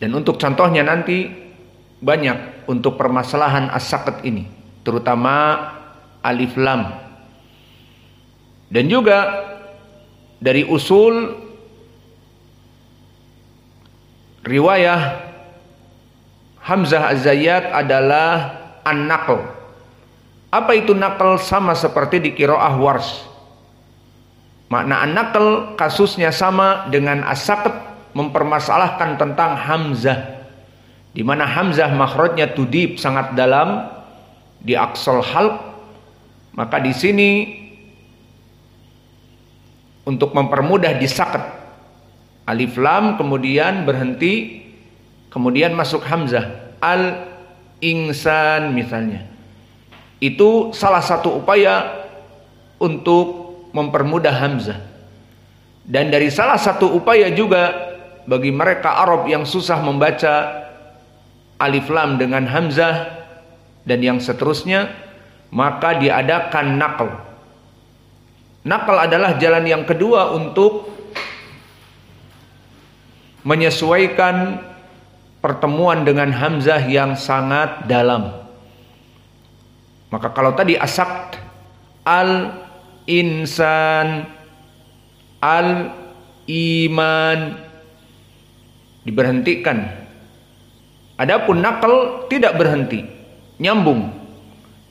Dan untuk contohnya nanti banyak untuk permasalahan as-saqat ini, terutama alif lam. Dan juga dari usul riwayah Hamzah Az-Zayyat adalah an-naql. Apa itu naql? Sama seperti di qiraah Warsh. Makna an-naql kasusnya sama dengan as-saqat, mempermasalahkan tentang hamzah, di mana hamzah makhrajnya tudib, sangat dalam di aqsal halq. Maka di sini untuk mempermudah disaqat alif lam, kemudian berhenti, kemudian masuk hamzah. Al-insan misalnya, itu salah satu upaya untuk mempermudah hamzah. Dan dari salah satu upaya juga bagi mereka Arab yang susah membaca alif lam dengan hamzah dan yang seterusnya, maka diadakan naql. Naql adalah jalan yang kedua untuk menyesuaikan pertemuan dengan hamzah yang sangat dalam. Maka kalau tadi as-saqt, al-insan, al-iman, diberhentikan. Adapun naql tidak berhenti, nyambung,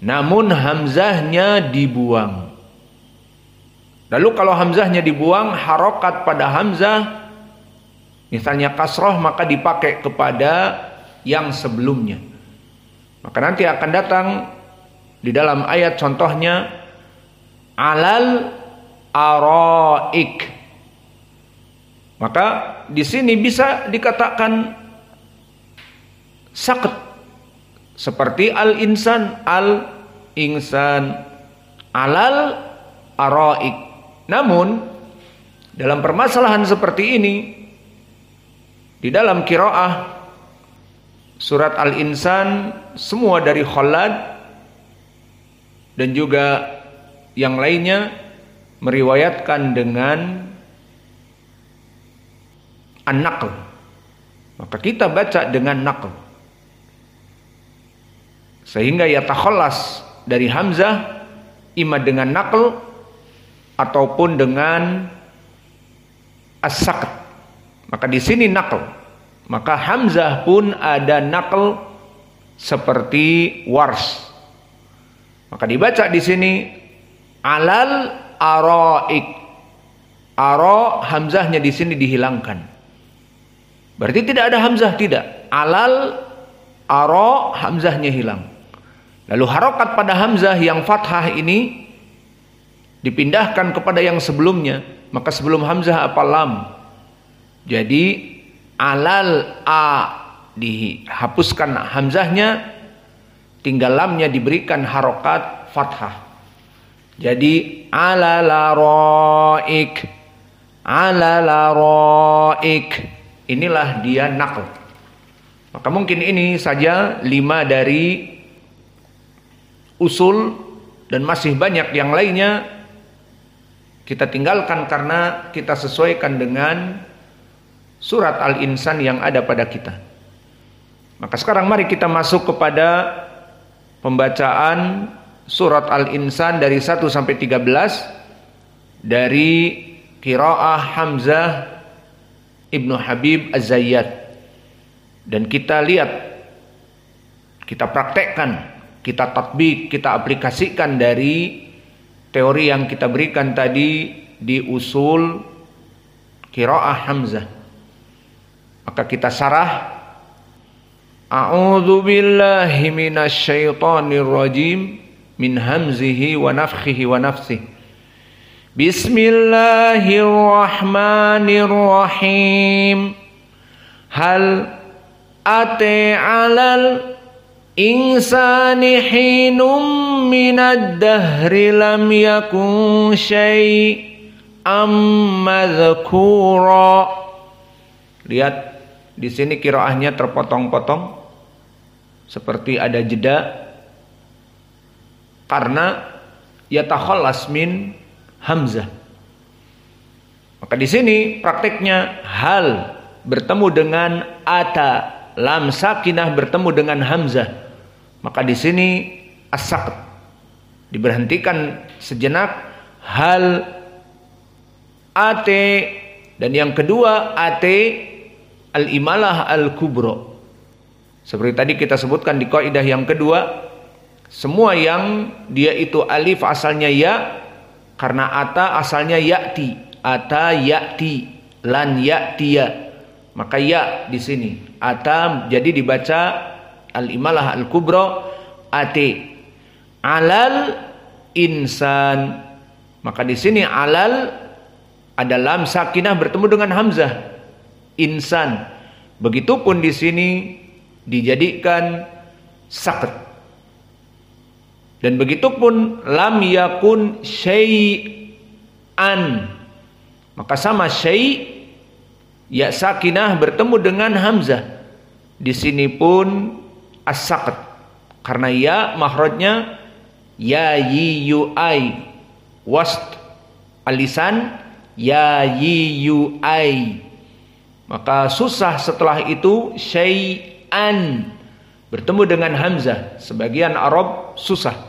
namun hamzahnya dibuang. Lalu kalau hamzahnya dibuang, harokat pada hamzah misalnya kasroh, maka dipakai kepada yang sebelumnya. Maka nanti akan datang di dalam ayat contohnya alal araik. Maka di sini bisa dikatakan saqat seperti al-insan, al-insan, alal araik. Namun dalam permasalahan seperti ini, di dalam qiraah surat al-insan semua dari Khalad dan juga yang lainnya meriwayatkan dengan an-naql. Maka kita baca dengan naql, sehingga yatakhallas dari hamzah ima dengan naql ataupun dengan as-saqt. Maka di sini naql, maka hamzah pun ada naql seperti Warsh. Maka dibaca di sini alal araik. Ara, hamzahnya di sini dihilangkan. Berarti tidak ada hamzah, tidak. Alal ara, hamzahnya hilang. Lalu harokat pada hamzah yang fathah ini dipindahkan kepada yang sebelumnya. Maka sebelum hamzah apa? Lam. Jadi alal a dihapuskan hamzahnya, tinggal lamnya diberikan harokat fathah. Jadi alalaroik, alalaroik. Inilah dia naql. Maka mungkin ini saja 5 dari usul, dan masih banyak yang lainnya kita tinggalkan karena kita sesuaikan dengan surat al-insan yang ada pada kita. Maka sekarang mari kita masuk kepada pembacaan surat al-insan dari 1 sampai 13 dari qiraah Hamzah Ibnu Habib Az-Zayyat. Dan kita lihat, kita praktekkan, kita tatbik, kita aplikasikan dari teori yang kita berikan tadi di usul qiraah Hamzah. Maka kita sarah. A'udzu billahi minasy syaithanir rajim min hamzihi wa nafthihi wa nafsihi. Bismillahirrahmanirrahim. Hal ate 'alal insani hinum minad dahri lam yakun syai'am madhkura. Lihat di sini qiraahnya terpotong-potong, seperti ada jeda karena yatakhallas min hamzah. Maka di sini prakteknya hal bertemu dengan ata, lam sakinah bertemu dengan hamzah, maka di sini as-saqt diberhentikan sejenak. Hal ate, dan yang kedua ate al-imalah al-kubro. Seperti tadi kita sebutkan di kaidah yang kedua, semua yang dia itu alif asalnya ya, karena ata asalnya ya'ti, ata ya'ti, lan ya'tiya, maka ya di sini ata jadi dibaca al-imalah al-kubro ate. Alal insan, maka di sini alal ada lam sakinah bertemu dengan hamzah insan. Begitupun di sini dijadikan saqt. Dan begitupun lam yakun syai'an, maka sama syai' ya sakinah bertemu dengan hamzah. Di sini pun as-saqt, karena ya makhrajnya ya yi yu ai, wast alisan ya yi yu ai, maka susah setelah itu syai'an bertemu dengan hamzah. Sebagian Arab susah,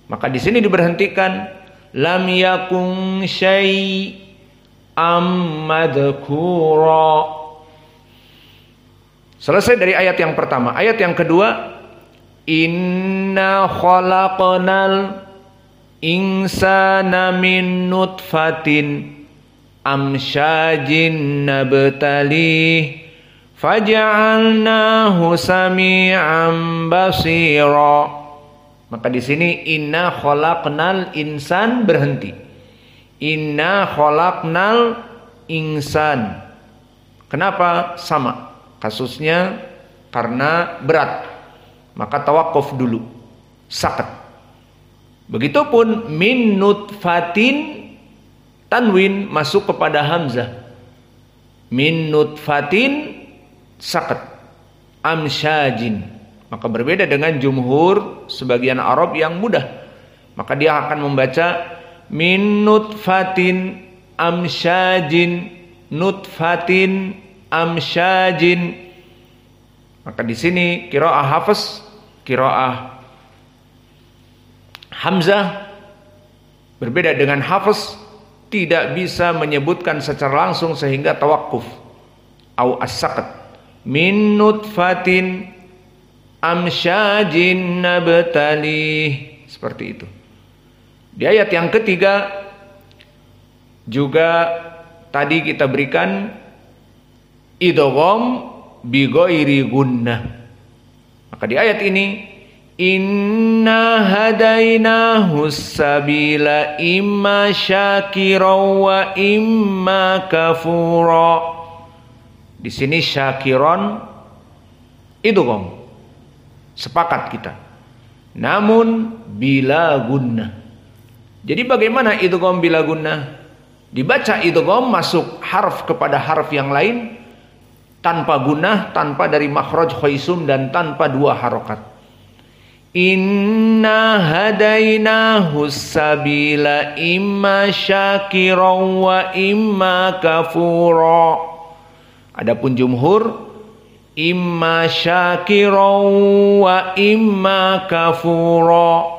maka di sini diberhentikan lam yakun syai'am madhkura. Selesai dari ayat yang pertama. Ayat yang kedua, inna khalaqnal insana min nutfatin amsyajin nabtalih faj'alnahu sami'an basira. Maka di sini inna khalaqnal insan berhenti. Inna khalaqnal insan. Kenapa sama? Kasusnya karena berat, maka tawakuf dulu, saqt. Begitupun min nutfatin, tanwin masuk kepada hamzah. Min nutfatin saqt, amsyajin, maka berbeda dengan jumhur sebagian Arab yang mudah, maka dia akan membaca min nutfatin amsyajin, nutfatin amsyajin. Maka di sini qiraah Hafs, qiraah Hamzah berbeda dengan Hafs, tidak bisa menyebutkan secara langsung sehingga tawakuf au as-saqt. Min nutfatin amsyajin nabtalih, seperti itu. Di ayat yang ketiga juga tadi kita berikan idgham bi ghairi gunnah. Maka di ayat ini inna hadainahu sabila imma syakiran wa imma kafura. Di sini syakiran idgham, sepakat kita, namun bila gunnah. Jadi bagaimana idgham bila gunnah? Dibaca idgham masuk harf kepada harf yang lain, tanpa gunnah, tanpa dari makhraj khaisum, dan tanpa dua harokat. Inna hadainahu sabila imma syakiran wa imma kafura. Adapun jumhur imma syakiran wa imma kafura.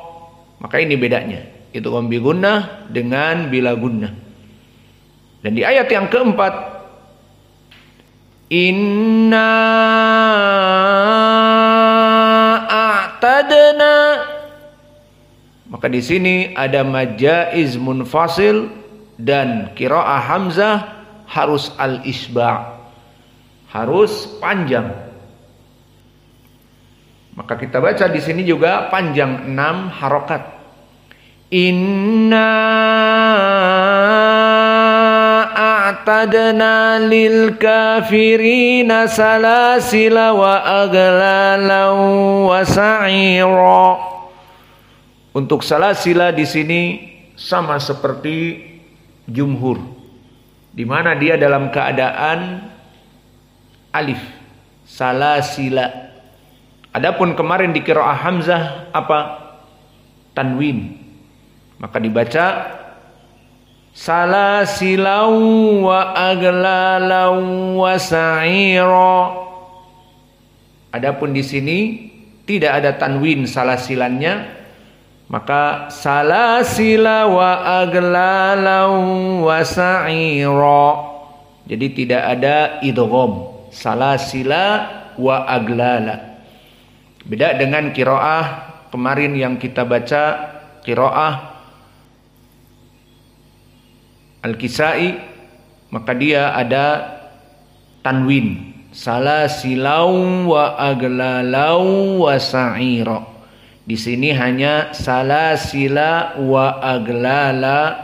Maka ini bedanya, idgham bi gunnah dengan bila gunnah. Dan di ayat yang keempat, inna a'tadna, maka di sini ada majaiz munfasil dan qiraah Hamzah harus al-isba', harus panjang. Maka kita baca di sini juga panjang 6 harokat. Inna a'tadna lil kafirina salasila wa aghlalan wa sa'ira. Untuk salasila di sini sama seperti jumhur, di mana dia dalam keadaan alif, salasila. Adapun kemarin di qiraah Hamzah apa? Tanwin. Maka dibaca salasilau wa aglalau wa sa'ira. Adapun di sini tidak ada tanwin salasilannya, maka salasila wa aglalau wa sa'ira. Jadi tidak ada idgham, salasila wa aglala. Beda dengan qiraah kemarin yang kita baca, qiraah Al-Kisai, maka dia ada tanwin, salasilau wa aglalau wa sa'ira. Di sini hanya salasila wa aglala,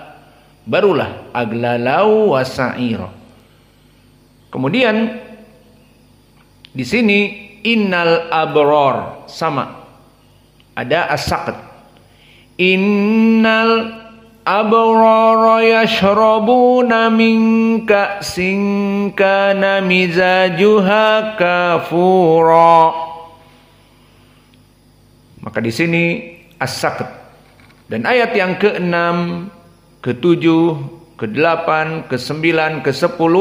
barulah aglalau wa sa'ira. Kemudian di sini innal abror, sama ada as-saqt. Innal abrara yashrabuna min ka'sin kana mizajuha kafura. Maka di sini as-saqt. Dan ayat yang ke-6, ke-7, ke-8, ke-9, ke-10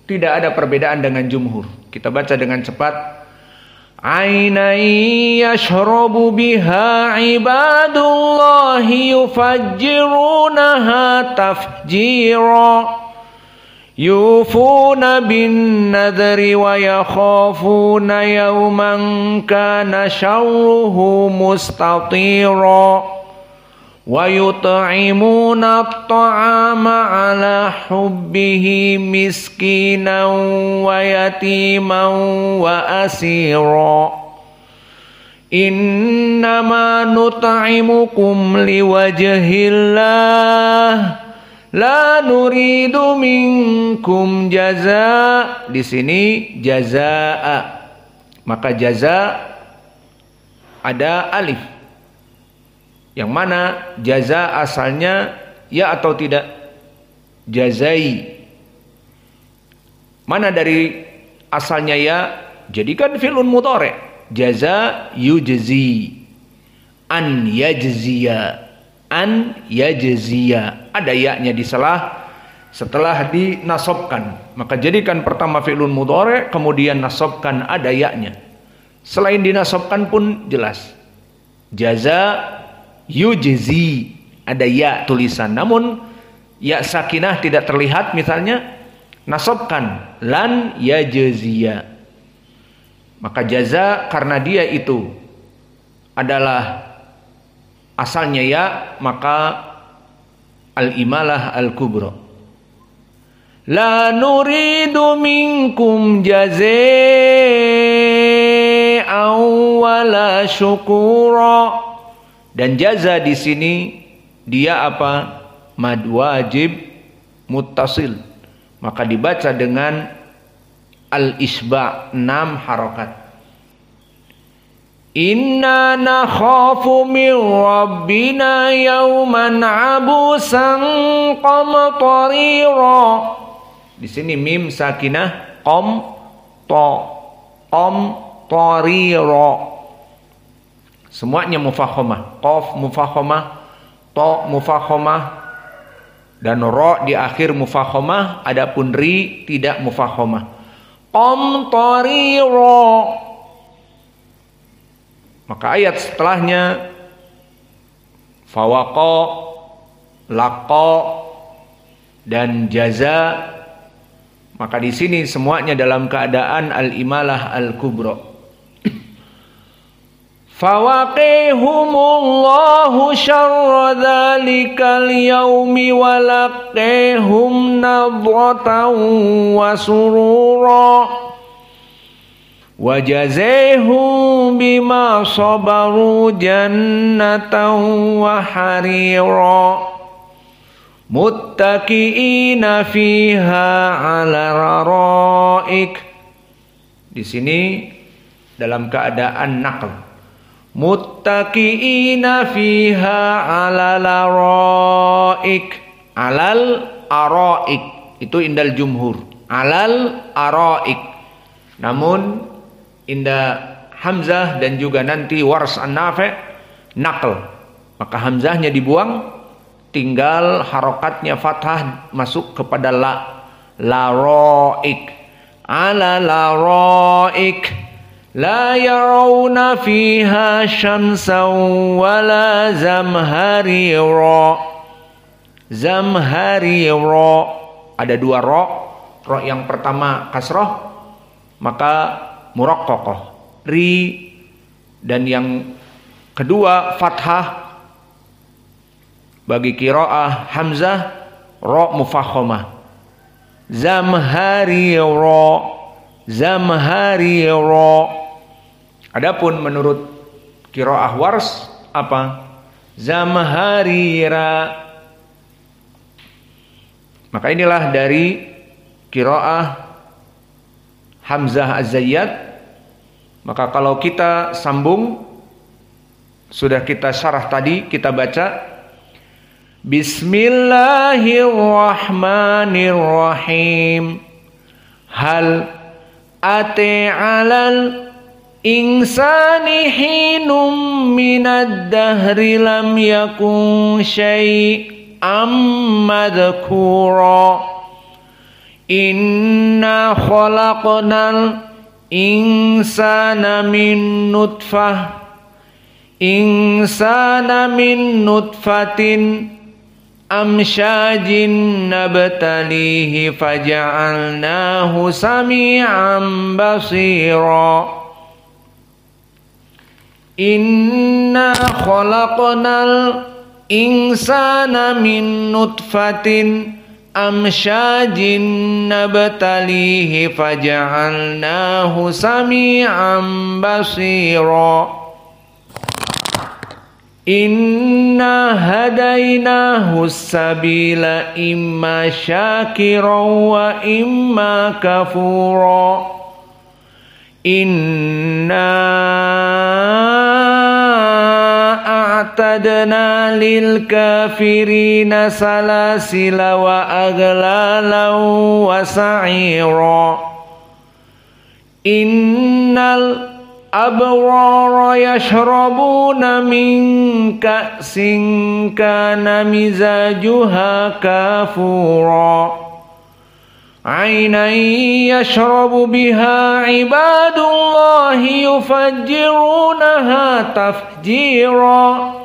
tidak ada perbedaan dengan jumhur. Kita baca dengan cepat. Ainai yashrabu biha ibadullahi yufajjirunaha tafjira. Yufuna bin nadri wa yakhafuna yawman kana syarruhu mustatira. Wa yut'imuna at-ta'ama ala hubbihi miskinan wa yatiman wa asira. Innama nut'imukum liwajhillah la nuridu minkum jazaa. Di sini jazaa, maka jazaa ada alif, yang mana jaza asalnya ya atau tidak? Jazai. Mana dari asalnya ya? Jadikan fi'lun mudhari'. Jaza yujzi. An yajziya. An yajziya. Ada ya-nya di setelah dinasobkan. Maka jadikan pertama fi'lun mudhari', kemudian nasobkan ada ya-nya. Selain dinasobkan pun jelas. Jaza yujzi, ada ya tulisan, namun ya sakinah tidak terlihat, misalnya nasobkan lan yajziya. Maka jaza karena dia itu adalah asalnya ya, maka al-imalah al-kubra. La nuridu minkum jazaa'an wala syukura. Dan jaza di sini dia apa? Mad wajib muttasil. Maka dibaca dengan al-isba' 6 harokat. Inna nakhafu min rabbina yawman abusan qamtarira. Di sini mim sakinah, qamtarira. Semuanya mufakhomah. Qaf mufakhomah, ta mufakhomah, dan ro di akhir mufakhomah. Adapun ri tidak mufakhomah. Qamtarira. Maka ayat setelahnya fawaqa, laqa, dan jaza. Maka di sini semuanya dalam keadaan al-imalah al-kubra. Fawaqihumullahu syarra dzalikal yaumi wa laqihum nadratan wa surura wa jazaihum bima sabaru jannatan wa harira muttaqiina fiha 'ala raraik. Di sini dalam keadaan naql. Muttaqiina fiha 'alal araik. 'Alal araik itu indal jumhur. 'Alal araik. Namun inda Hamzah dan juga nanti Wars an-Nafi' naql. Maka hamzahnya dibuang, tinggal harokatnya fathah masuk kepada la. Laraik. Ala laraik. La yarawna fiha syamsan wala zamharira. Zamharira. Ada dua ro. Ro yang pertama kasroh, maka muraqqaqah. Ri. Dan yang kedua fathah bagi qiraah Hamzah, ro mufakhamah. Zamharira. Zamharira. Adapun menurut qiraah Wars apa? Zamharira. Maka inilah dari qiraah Hamzah Az-Zayyad. Maka kalau kita sambung, sudah kita syarah tadi, kita baca Bismillahirrahmanirrahim. Hal ate 'alal insani hinum minad dahri lam yakun syai'am madhkura. Inna khalaqnal insana min nutfatin amsyajin nabtalihi faja'alnahu sami'an basira. Inna khalaqnal insana min nutfatin amsyajin nabtalihi faja'alnahu sami'an basira. Inna hadainahu sabila imma syakiran wa imma kafura. Inna a'tadna lil kafirina salasila wa aghlalan wa sa'ira. Innal abrara yashrabuna min ka'sin kana mizajuha kafura. Ainan yashrabu biha ibadullahi yufajjirunaha tafjira.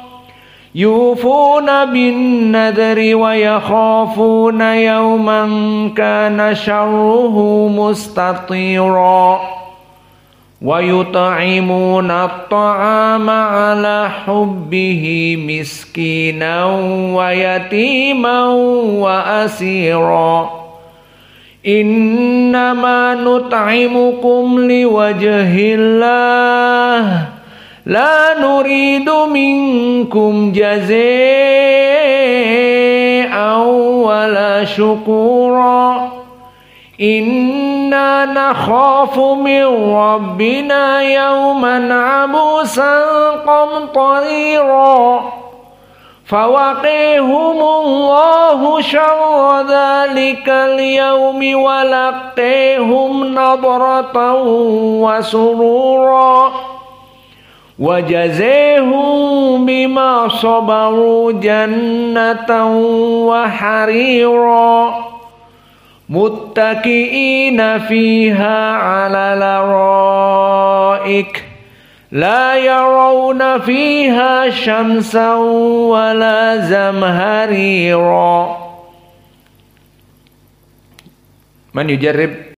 Yufuna bin nadri wa yakhafuna yawman kana syarruhu mustatira. Wa yut'imuna at-ta'ama 'ala hubbihi miskinan wa yatiman wa asira. Innama nut'imukum liwajhillah la nuridu minkum jazaa'an wala syukura. Inna nakhafu min rabbina yawman abusan qamtarira. Fawaqihumullahu syarra dhalikal yawmi wa laqihum nadratan wa surura. Wa jazahum bima sabaru jannatan wa harira. Muttaqiina fiha 'ala laraik. La yarawna fiha syamsan wala zamharira. Man yujarrib